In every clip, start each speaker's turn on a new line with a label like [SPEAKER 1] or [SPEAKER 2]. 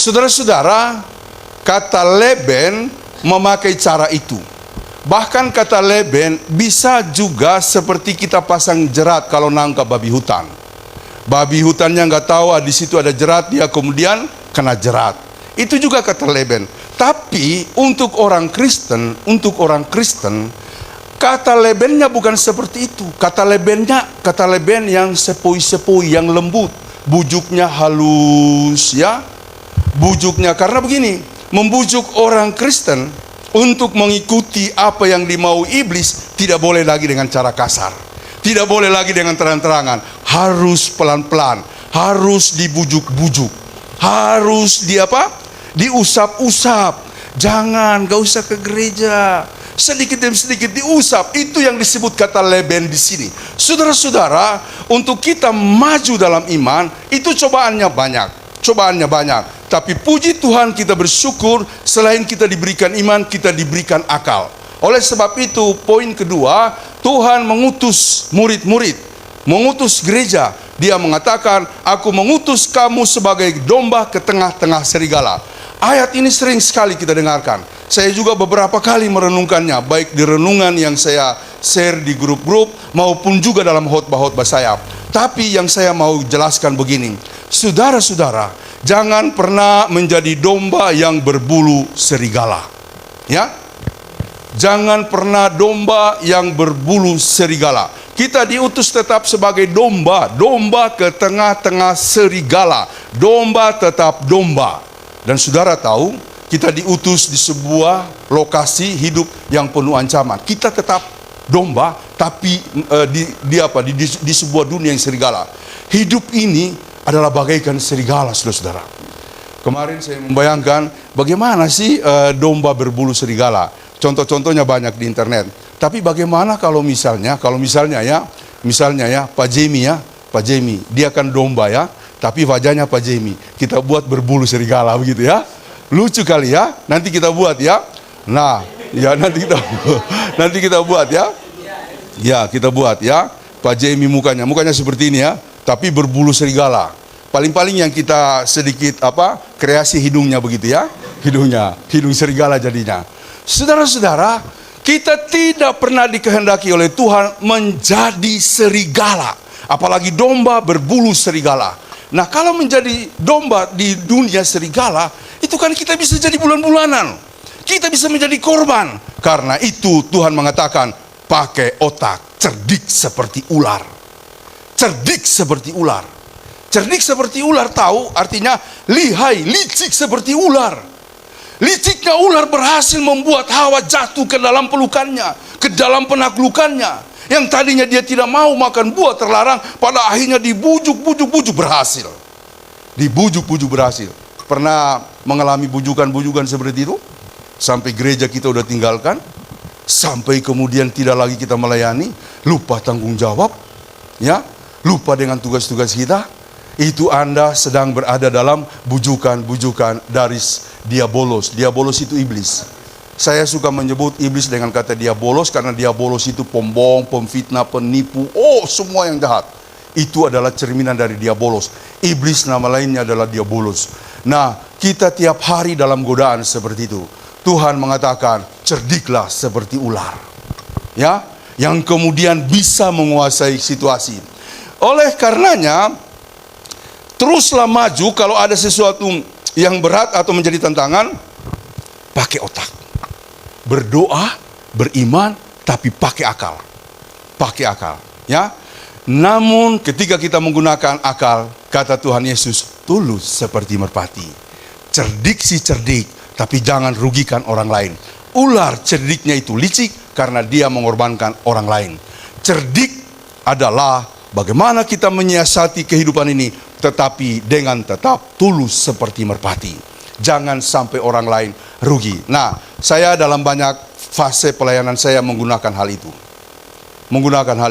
[SPEAKER 1] Saudara-saudara, kata leben memakai cara itu. Bahkan kata leben bisa juga seperti kita pasang jerat kalau nangkap babi hutan. Babi hutannya nggak tahu di situ ada jerat, dia kemudian kena jerat. Itu juga kata leben. Tapi untuk orang Kristen, kata lebennya bukan seperti itu. Kata leben yang sepoi-sepoi, yang lembut, bujuknya halus, ya. Bujuknya karena begini, membujuk orang Kristen untuk mengikuti apa yang dimau iblis tidak boleh lagi dengan cara kasar. Tidak boleh lagi dengan terang-terangan. Harus pelan-pelan, harus dibujuk-bujuk. Harus diusap-usap. Jangan, gak usah ke gereja. Sedikit demi sedikit diusap. Itu yang disebut kata leben di sini. Saudara-saudara, untuk kita maju dalam iman, itu cobaannya banyak. Tapi puji Tuhan, kita bersyukur selain kita diberikan iman, kita diberikan akal. Oleh sebab itu, poin kedua, Tuhan mengutus murid-murid, mengutus gereja. Dia mengatakan, aku mengutus kamu sebagai domba ke tengah-tengah serigala. Ayat ini sering sekali kita dengarkan. Saya juga beberapa kali merenungkannya, baik di renungan yang saya share di grup-grup maupun juga dalam khotbah-khotbah saya. Tapi yang saya mau jelaskan begini, saudara-saudara, jangan pernah menjadi domba yang berbulu serigala. Ya, jangan pernah domba yang berbulu serigala. Kita diutus tetap sebagai domba ke tengah-tengah serigala. Domba tetap domba. Dan saudara tahu, kita diutus di sebuah lokasi hidup yang penuh ancaman. Kita tetap domba, tapi di sebuah dunia yang serigala. Hidup ini adalah bagaikan serigala, saudara-saudara. Kemarin saya membayangkan bagaimana sih domba berbulu serigala. Contoh-contohnya banyak di internet. Tapi bagaimana kalau misalnya Pak Jemi, dia kan domba ya, tapi wajahnya Pak Jemi kita buat berbulu serigala begitu ya. Lucu kali ya. Nanti kita buat ya. Nah, ya nanti kita buat ya. Ya, kita buat ya. Pak Jemi mukanya seperti ini ya, tapi berbulu serigala. Paling-paling yang kita sedikit kreasi hidungnya begitu ya. Hidung serigala jadinya. Saudara-saudara, kita tidak pernah dikehendaki oleh Tuhan menjadi serigala, apalagi domba berbulu serigala. Nah, kalau menjadi domba di dunia serigala, itu kan kita bisa jadi bulan-bulanan. Kita bisa menjadi korban. Karena itu Tuhan mengatakan, pakai otak, cerdik seperti ular. Cerdik seperti ular. Cerdik seperti ular tahu artinya lihai, licik seperti ular. Liciknya ular berhasil membuat Hawa jatuh ke dalam pelukannya, ke dalam penaklukannya. Yang tadinya dia tidak mau makan buah terlarang, pada akhirnya dibujuk-bujuk berhasil. Dibujuk-bujuk berhasil. Pernah mengalami bujukan-bujukan seperti itu? Sampai gereja kita udah tinggalkan, sampai kemudian tidak lagi kita melayani, lupa tanggung jawab, ya, lupa dengan tugas-tugas kita. Itu Anda sedang berada dalam bujukan-bujukan dari diabolos. Diabolos itu iblis. Saya suka menyebut iblis dengan kata diabolos karena diabolos itu pembohong, pemfitnah, penipu, semua yang jahat. Itu adalah cerminan dari diabolos. Iblis nama lainnya adalah diabolos. Nah, kita tiap hari dalam godaan seperti itu. Tuhan mengatakan, cerdiklah seperti ular. Ya, yang kemudian bisa menguasai situasi. Oleh karenanya, teruslah maju kalau ada sesuatu yang berat atau menjadi tantangan, pakai otak. Berdoa, beriman, tapi pakai akal. Pakai akal, ya. Namun ketika kita menggunakan akal, kata Tuhan Yesus, tulus seperti merpati. Cerdik sih cerdik, tapi jangan rugikan orang lain. Ular cerdiknya itu licik karena dia mengorbankan orang lain. Cerdik adalah bagaimana kita menyiasati kehidupan ini, tetapi dengan tetap tulus seperti merpati. Jangan sampai orang lain rugi. Nah, saya dalam banyak fase pelayanan saya menggunakan hal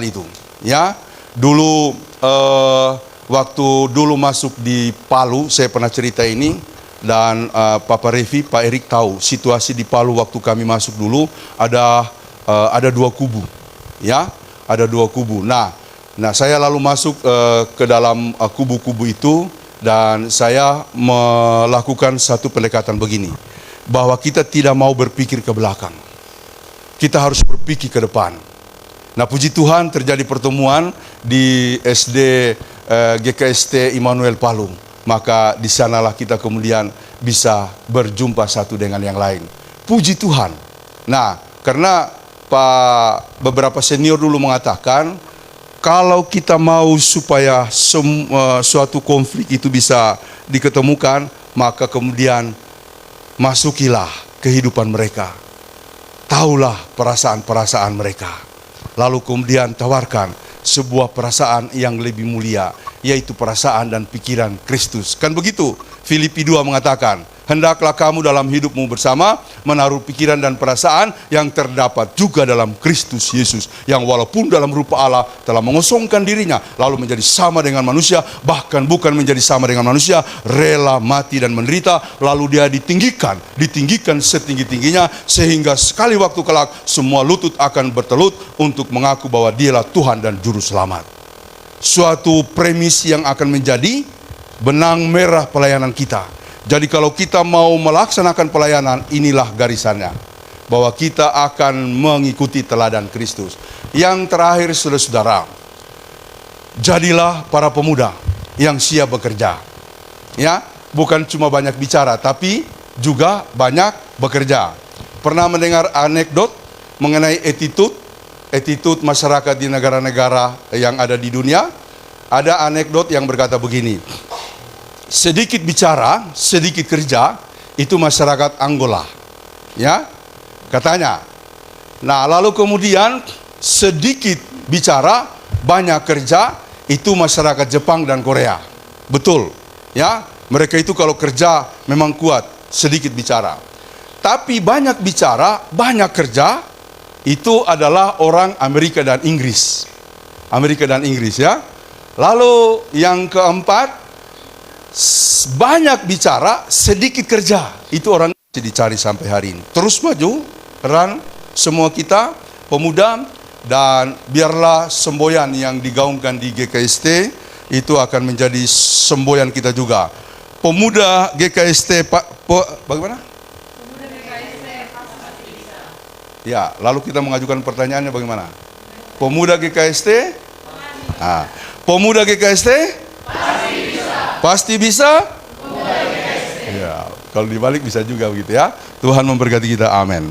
[SPEAKER 1] itu. Ya, dulu waktu dulu masuk di Palu, saya pernah cerita ini. Dan Papa Revi, Pak Erik tahu situasi di Palu waktu kami masuk dulu ada dua kubu. Ya, ada dua kubu. Nah, saya lalu masuk ke dalam kubu-kubu itu Dan saya melakukan satu pendekatan begini, bahwa kita tidak mau berpikir ke belakang. Kita harus berpikir ke depan. Nah, puji Tuhan terjadi pertemuan di SD GKST Immanuel Palung. Maka di sanalah kita kemudian bisa berjumpa satu dengan yang lain. Puji Tuhan. Nah, karena beberapa senior dulu mengatakan, kalau kita mau supaya suatu konflik itu bisa diketemukan, maka kemudian masukilah kehidupan mereka. Taulah perasaan-perasaan mereka. Lalu kemudian tawarkan sebuah perasaan yang lebih mulia, yaitu perasaan dan pikiran Kristus. Kan begitu? Filipi 2 mengatakan, hendaklah kamu dalam hidupmu bersama menaruh pikiran dan perasaan yang terdapat juga dalam Kristus Yesus, yang walaupun dalam rupa Allah telah mengosongkan dirinya, lalu menjadi sama dengan manusia, bahkan bukan menjadi sama dengan manusia, rela mati dan menderita, lalu dia ditinggikan setinggi-tingginya, sehingga sekali waktu kelak semua lutut akan bertelut untuk mengaku bahwa dialah Tuhan dan Juru Selamat. Suatu premis yang akan menjadi benang merah pelayanan kita. Jadi kalau kita mau melaksanakan pelayanan, inilah garisannya, bahwa kita akan mengikuti teladan Kristus. Yang terakhir, saudara-saudara, jadilah para pemuda yang siap bekerja. Ya, bukan cuma banyak bicara, tapi juga banyak bekerja. Pernah mendengar anekdot mengenai attitude masyarakat di negara-negara yang ada di dunia? Ada anekdot yang berkata begini, sedikit bicara, sedikit kerja, itu masyarakat Angola. Ya, katanya. Nah, lalu kemudian sedikit bicara, banyak kerja, itu masyarakat Jepang dan Korea. Betul. Ya, mereka itu kalau kerja memang kuat, sedikit bicara. Tapi banyak bicara, banyak kerja, itu adalah orang Amerika dan Inggris. Amerika dan Inggris, ya. Lalu yang keempat, banyak bicara, sedikit kerja. Itu orang dicari sampai hari ini. Terus maju, peran semua kita, pemuda, dan biarlah semboyan yang digaungkan di GKST itu akan menjadi semboyan kita juga. Pemuda GKST, bagaimana? Pemuda GKST pasti bisa. Ya, lalu kita mengajukan pertanyaannya bagaimana? Pemuda GKST? Pemuda GKST? Pasti bisa? Ya, kalau dibalik bisa juga begitu ya. Tuhan memberkati kita, amin.